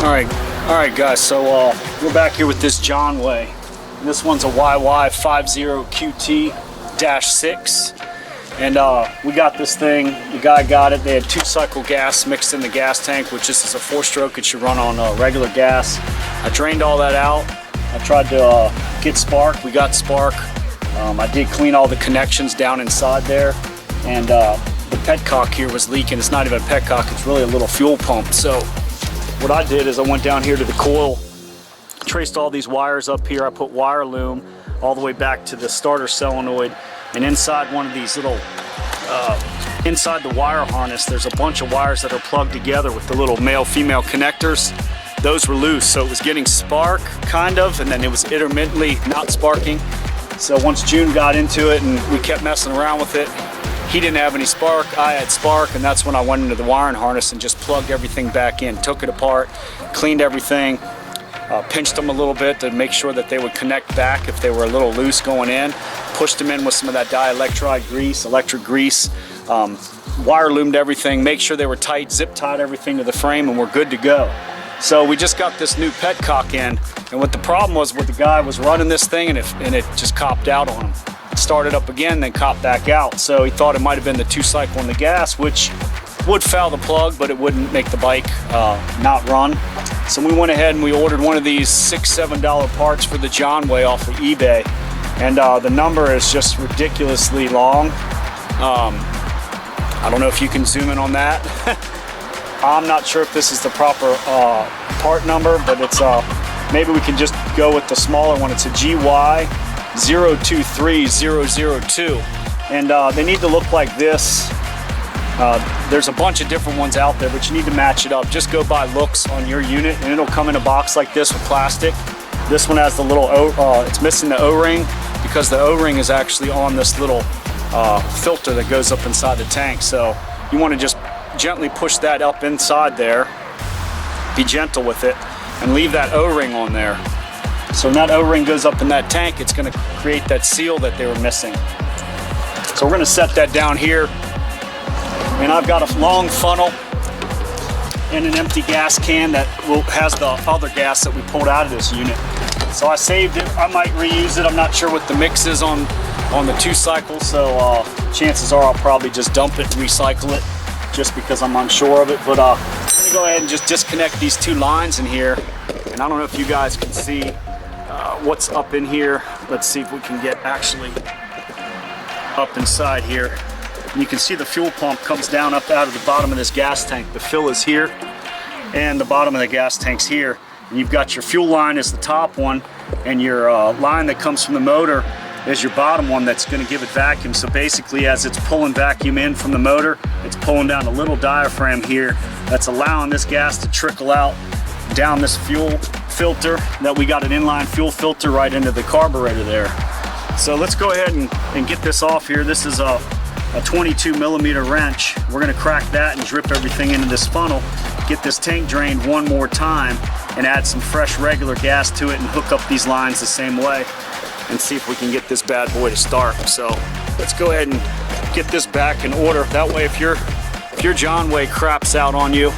Alright guys, so we're back here with this Jonway. This one's a YY50QT-6. And we got this thing, the guy got it. They had 2-cycle gas mixed in the gas tank, which this is a 4-stroke. It should run on regular gas. I drained all that out. I tried to get spark. We got spark. I did clean all the connections down inside there. And the petcock here was leaking. It's not even a petcock, it's really a little fuel pump. So what I did is I went down here to the coil, traced all these wires up here. I put wire loom all the way back to the starter solenoid. And inside one of these little, inside the wire harness, there's a bunch of wires that are plugged together with the little male-female connectors. Those were loose, so it was getting spark, kind of, and then it was intermittently not sparking. So once June got into it and we kept messing around with it, he didn't have any spark, I had spark, and that's when I went into the wiring harness and just plugged everything back in, took it apart, cleaned everything, pinched them a little bit to make sure that they would connect back if they were a little loose going in, pushed them in with some of that dielectric grease, electric grease, wire loomed everything, make sure they were tight, zip tied everything to the frame, and we're good to go. So we just got this new petcock in, and what the problem was, the guy was running this thing and it just copped out on him. Started up again, then copped back out. So he thought it might have been the 2-cycle in the gas, which would foul the plug, but it wouldn't make the bike not run. So we went ahead and we ordered one of these $6–7 parts for the Jonway off of eBay, and the number is just ridiculously long. I don't know if you can zoom in on that. I'm not sure if this is the proper part number, but it's maybe we can just go with the smaller one. It's a GY023002, and they need to look like this. There's a bunch of different ones out there, but you need to match it up. Just go by looks on your unit, and it'll come in a box like this with plastic. This one has the little it's missing the O-ring, because the O-ring is actually on this little filter that goes up inside the tank. So you want to just gently push that up inside there, be gentle with it, and leave that O-ring on there. So when that O-ring goes up in that tank, it's going to create that seal that they were missing. So we're going to set that down here. And I've got a long funnel and an empty gas can that has the other gas that we pulled out of this unit. So I saved it. I might reuse it. I'm not sure what the mix is on the 2-cycle, so chances are I'll probably just dump it and recycle it, just because I'm unsure of it. But I'm going to go ahead and just disconnect these 2 lines in here. And I don't know if you guys can see what's up in here. Let's see if we can get actually up inside here. You can see the fuel pump comes down up out of the bottom of this gas tank. The fill is here, and the bottom of the gas tank's here. And you've got your fuel line as the top one, and your line that comes from the motor is your bottom one that's going to give it vacuum. So basically, as it's pulling vacuum in from the motor, it's pulling down a little diaphragm here that's allowing this gas to trickle out down this fuel filter that we got an inline fuel filter right into the carburetor there. So let's go ahead and get this off here. This is a 22mm wrench. We're going to crack that and drip everything into this funnel, get this tank drained one more time, and add some fresh regular gas to it and hook up these lines the same way and see if we can get this bad boy to start. So let's go ahead and get this back in order. That way if your Jonway craps out on you,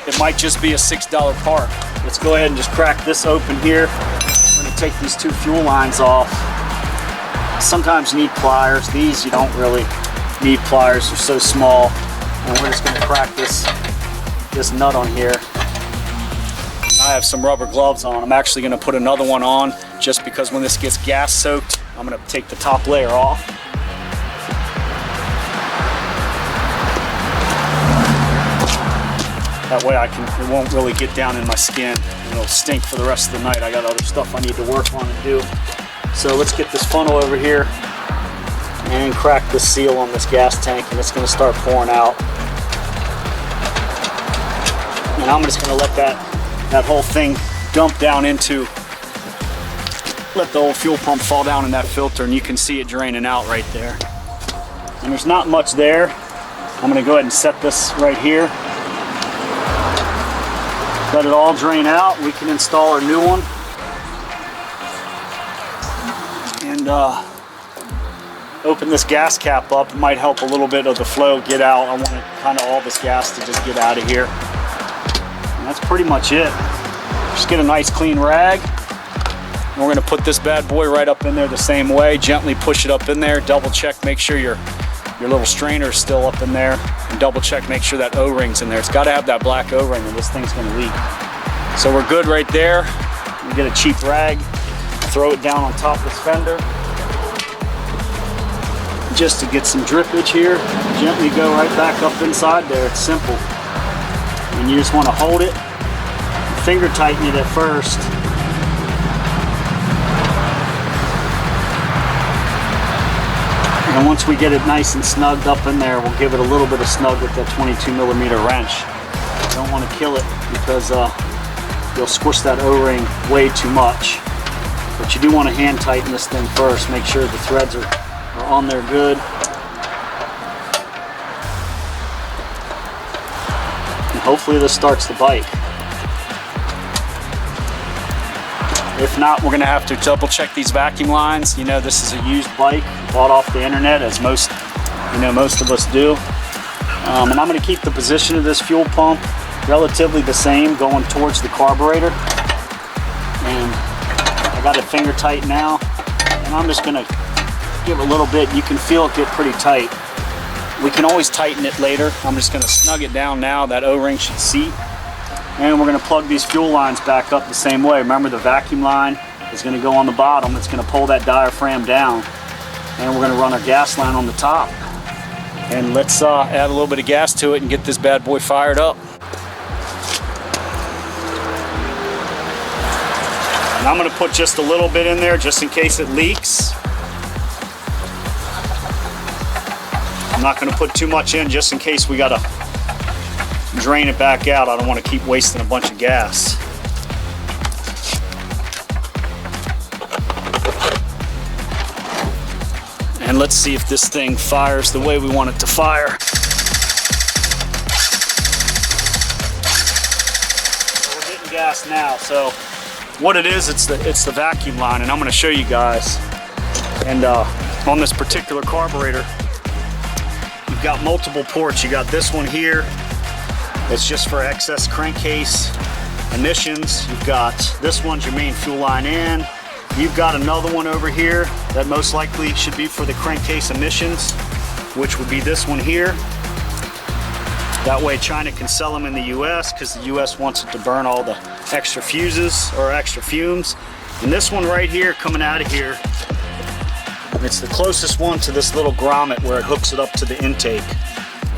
it might just be a $6 part. Let's go ahead and just crack this open here. I'm going to take these 2 fuel lines off. Sometimes you need pliers. These you don't really need pliers, they're so small. And we're just going to crack this nut on here. I have some rubber gloves on. I'm actually going to put another one on just because when this gets gas soaked, I'm going to take the top layer off. That way it won't really get down in my skin. It'll stink for the rest of the night. I got other stuff I need to work on and do. So let's get this funnel over here and crack the seal on this gas tank, and it's going to start pouring out. And I'm just going to let that whole thing dump down into, let the old fuel pump fall down in that filter, and you can see it draining out right there. And there's not much there. I'm going to go ahead and set this right here. Let it all drain out. We can install our new one. And open this gas cap up. It might help a little bit of the flow get out. I want kind of all this gas to just get out of here. And that's pretty much it. Just get a nice clean rag. And we're gonna put this bad boy right up in there the same way. Gently push it up in there. Double check, make sure your little strainer is still up in there. And double check, make sure that O-ring's in there. It's gotta have that black O-ring or this thing's gonna leak. So we're good right there. We get a cheap rag, throw it down on top of this fender. Just to get some drippage here. Gently go right back up inside there. It's simple. And you just wanna hold it. Finger tighten it at first. And once we get it nice and snugged up in there, we'll give it a little bit of snug with that 22mm wrench. Don't want to kill it because you'll squish that O-ring way too much. But you do want to hand tighten this thing first. Make sure the threads are on there good. And hopefully this starts the bike. If not, we're gonna have to double check these vacuum lines. You know, this is a used bike, bought off the internet, as most of us do. And I'm gonna keep the position of this fuel pump relatively the same, going towards the carburetor. And I got it finger tight now, and I'm just gonna give it a little bit. You can feel it get pretty tight. We can always tighten it later. I'm just gonna snug it down now. That O-ring should seat. And we're going to plug these fuel lines back up the same way. Remember, the vacuum line is going to go on the bottom. It's going to pull that diaphragm down. And we're going to run our gas line on the top. And let's add a little bit of gas to it and get this bad boy fired up. And I'm going to put just a little bit in there just in case it leaks. I'm not going to put too much in just in case we got to drain it back out. I don't want to keep wasting a bunch of gas. And let's see if this thing fires the way we want it to fire. So we're getting gas now. So what it is, it's the vacuum line, and I'm going to show you guys. And on this particular carburetor, you've got multiple ports. You got this one here. It's just for excess crankcase emissions. You've got this one's your main fuel line in. You've got another one over here that most likely should be for the crankcase emissions, which would be this one here. That way China can sell them in the US because the US wants it to burn all the extra fuses or extra fumes. And this one right here coming out of here, it's the closest one to this little grommet where it hooks it up to the intake.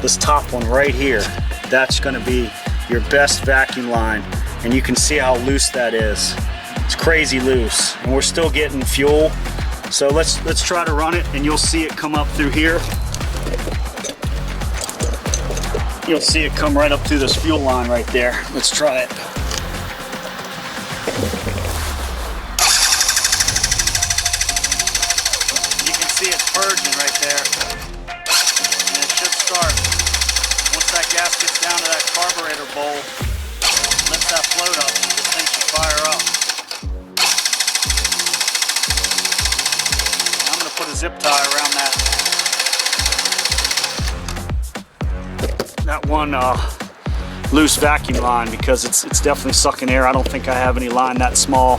This top one right here. That's going to be your best vacuum line, and you can see how loose that is. It's crazy loose, and we're still getting fuel. So let's try to run it, and you'll see it come up through here. You'll see it come right up through this fuel line right there. Let's try it. You can see it's purging right there, and it should start. Once that gas gets down to that carburetor bowl, lifts that float up, this thing should fire up. I'm going to put a zip tie around that one loose vacuum line because it's definitely sucking air. I don't think I have any line that small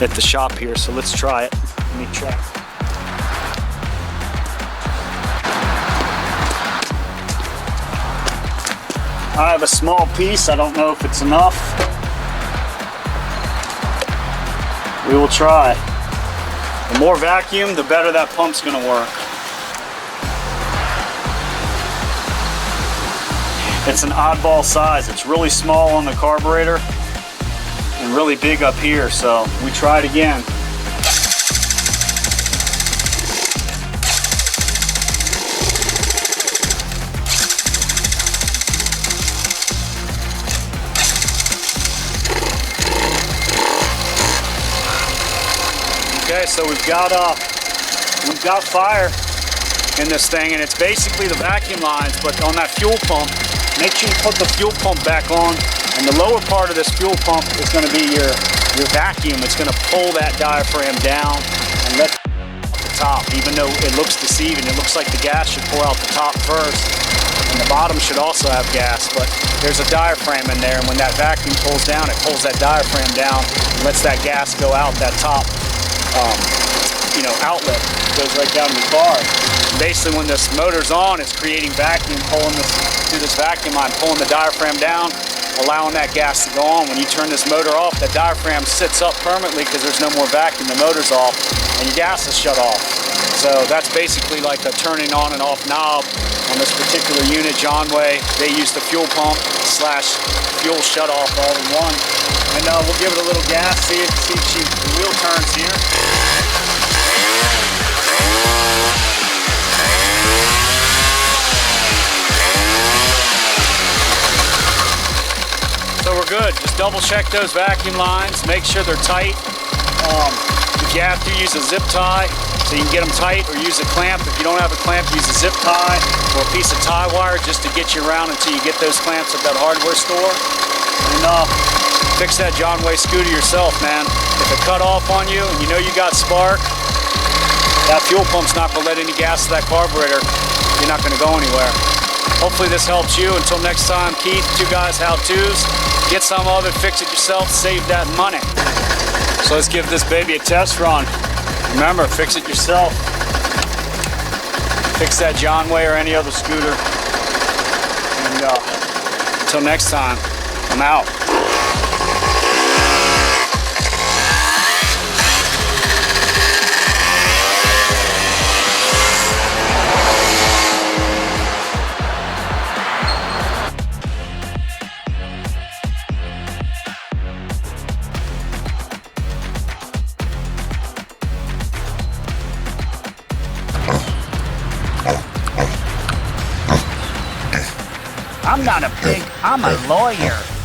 at the shop here, so let's try it. Let me check. I have a small piece. I don't know if it's enough. We will try. The more vacuum, the better that pump's gonna work. It's an oddball size. It's really small on the carburetor and really big up here, so we try it again. Okay, so we've got fire in this thing, and it's basically the vacuum lines, but on that fuel pump, make sure you put the fuel pump back on, and the lower part of this fuel pump is going to be your vacuum. It's going to pull that diaphragm down and let the top, even though it looks deceiving, it looks like the gas should pour out the top first. And the bottom should also have gas, but there's a diaphragm in there, and when that vacuum pulls down, it pulls that diaphragm down and lets that gas go out that top outlet. It goes right down to the car. And basically when this motor's on, it's creating vacuum, pulling this through this vacuum line, pulling the diaphragm down, allowing that gas to go on. When you turn this motor off, that diaphragm sits up permanently because there's no more vacuum, the motor's off, and your gas is shut off. So that's basically like a turning on and off knob on this particular unit, Jonway. They use the fuel pump / fuel shut off all in one. And we'll give it a little gas, see if the wheel turns here. So we're good. Just double check those vacuum lines, make sure they're tight. If you have to, use a zip tie so you can get them tight, or use a clamp. If you don't have a clamp, use a zip tie or a piece of tie wire just to get you around until you get those clamps at that hardware store. And fix that Jonway scooter yourself, man. If it cut off on you and you know you got spark, that fuel pump's not going to let any gas to that carburetor. You're not going to go anywhere. Hopefully this helps you. Until next time, Keith, Two Guys How-Tos. Get some of it, fix it yourself, save that money. So let's give this baby a test run. Remember, fix it yourself. Fix that Jonway or any other scooter. And until next time, I'm out. I'm not a pig, I'm a lawyer.